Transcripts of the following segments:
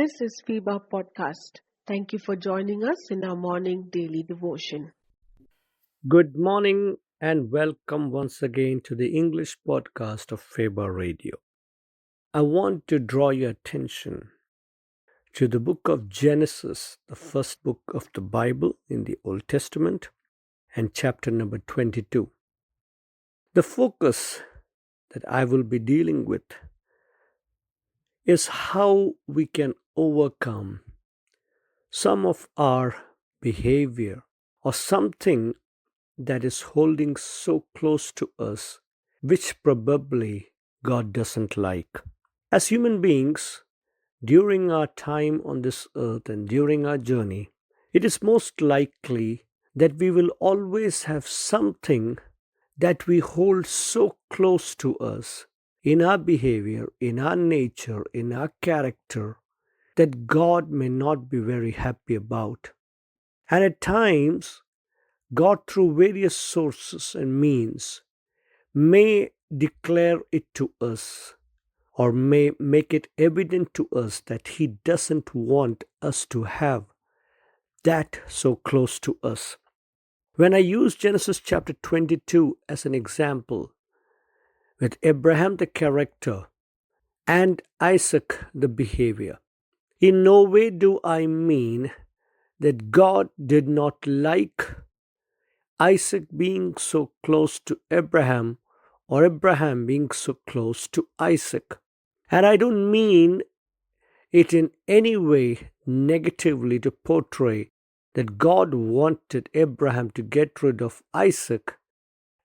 This is FIBA Podcast. Thank you for joining us in our morning daily devotion. Good morning and welcome once again to the English podcast of Faber Radio. I want to draw your attention to the book of Genesis, the first book of the Bible in the Old Testament, and chapter number 22. The focus that I will be dealing with is how we can overcome some of our behavior or something that is holding so close to us, which probably God doesn't like. As human beings, during our time on this earth and during our journey, it is most likely that we will always have something that we hold so close to us in our behavior, in our nature, in our character, that God may not be very happy about. And at times, God, through various sources and means, may declare it to us or may make it evident to us that He doesn't want us to have that so close to us. When I use Genesis chapter 22 as an example, with Abraham the character and Isaac the behavior, in no way do I mean that God did not like Isaac being so close to Abraham or Abraham being so close to Isaac. And I don't mean it in any way negatively to portray that God wanted Abraham to get rid of Isaac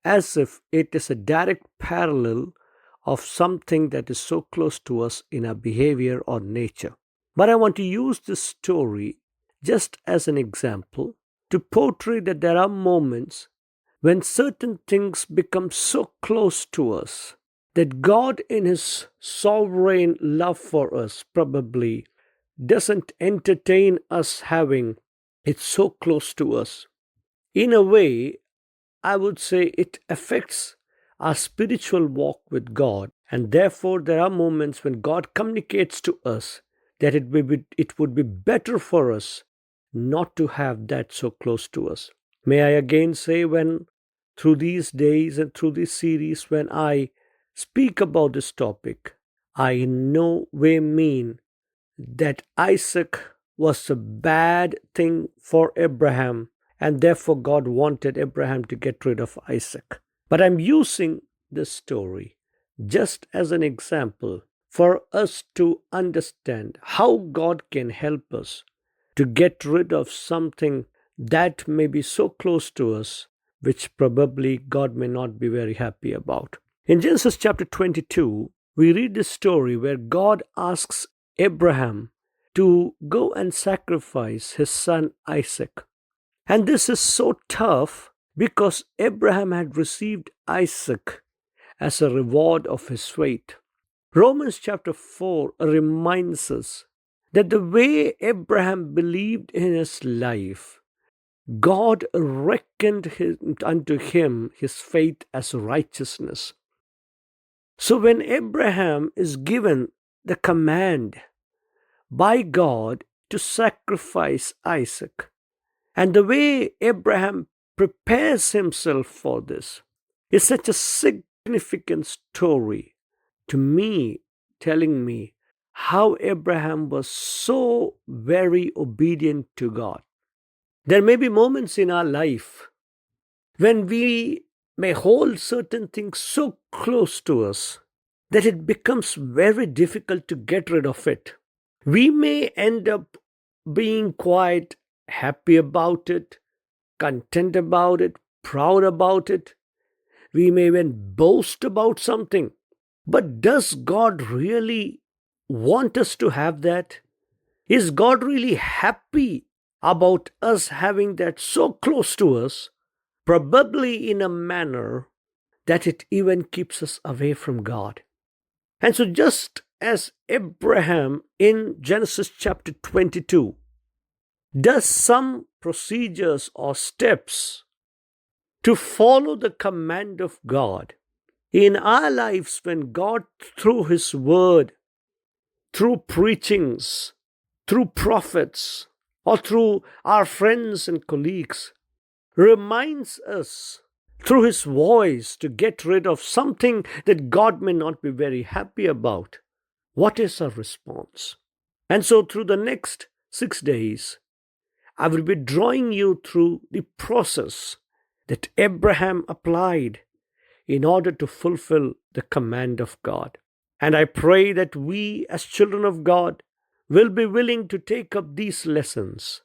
as if it is a direct parallel of something that is so close to us in our behavior or nature. But I want to use this story just as an example to portray that there are moments when certain things become so close to us that God, in His sovereign love for us, probably doesn't entertain us having it so close to us. In a way, I would say it affects our spiritual walk with God, and therefore there are moments when God communicates to us that it would be better for us not to have that so close to us. May I again say, when through these days and through this series, when I speak about this topic, I in no way mean that Isaac was a bad thing for Abraham and therefore God wanted Abraham to get rid of Isaac. But I'm using this story just as an example for us to understand how God can help us to get rid of something that may be so close to us, which probably God may not be very happy about. In Genesis chapter 22, we read this story where God asks Abraham to go and sacrifice his son Isaac. And this is so tough because Abraham had received Isaac as a reward of his faith. Romans chapter 4 reminds us that the way Abraham believed in his life, God reckoned unto him his faith as righteousness. So when Abraham is given the command by God to sacrifice Isaac, and the way Abraham prepares himself for this is such a significant story to me, telling me how Abraham was so very obedient to God. There may be moments in our life when we may hold certain things so close to us that it becomes very difficult to get rid of it. We may end up being quite happy about it, content about it, proud about it. We may even boast about something. But does God really want us to have that? Is God really happy about us having that so close to us? Probably in a manner that it even keeps us away from God. And so just as Abraham in Genesis chapter 22 does some procedures or steps to follow the command of God, in our lives when God through His word, through preachings, through prophets or through our friends and colleagues, reminds us through His voice to get rid of something that God may not be very happy about, what is our response? And so, through the next 6 days, I will be drawing you through the process that Abraham applied in order to fulfill the command of God. And I pray that we, as children of God, will be willing to take up these lessons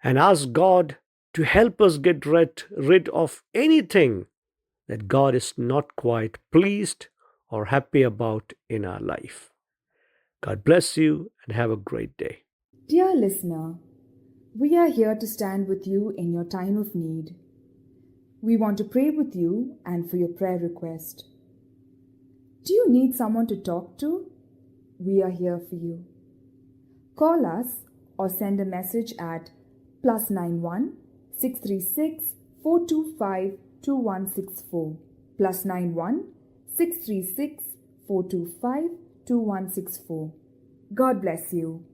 and ask God to help us get rid of anything that God is not quite pleased or happy about in our life. God bless you and have a great day. Dear listener, we are here to stand with you in your time of need. We want to pray with you and for your prayer request. Do you need someone to talk to? We are here for you. Call us or send a message at +91 636 425 2164 +91 636 425 2164. God bless you.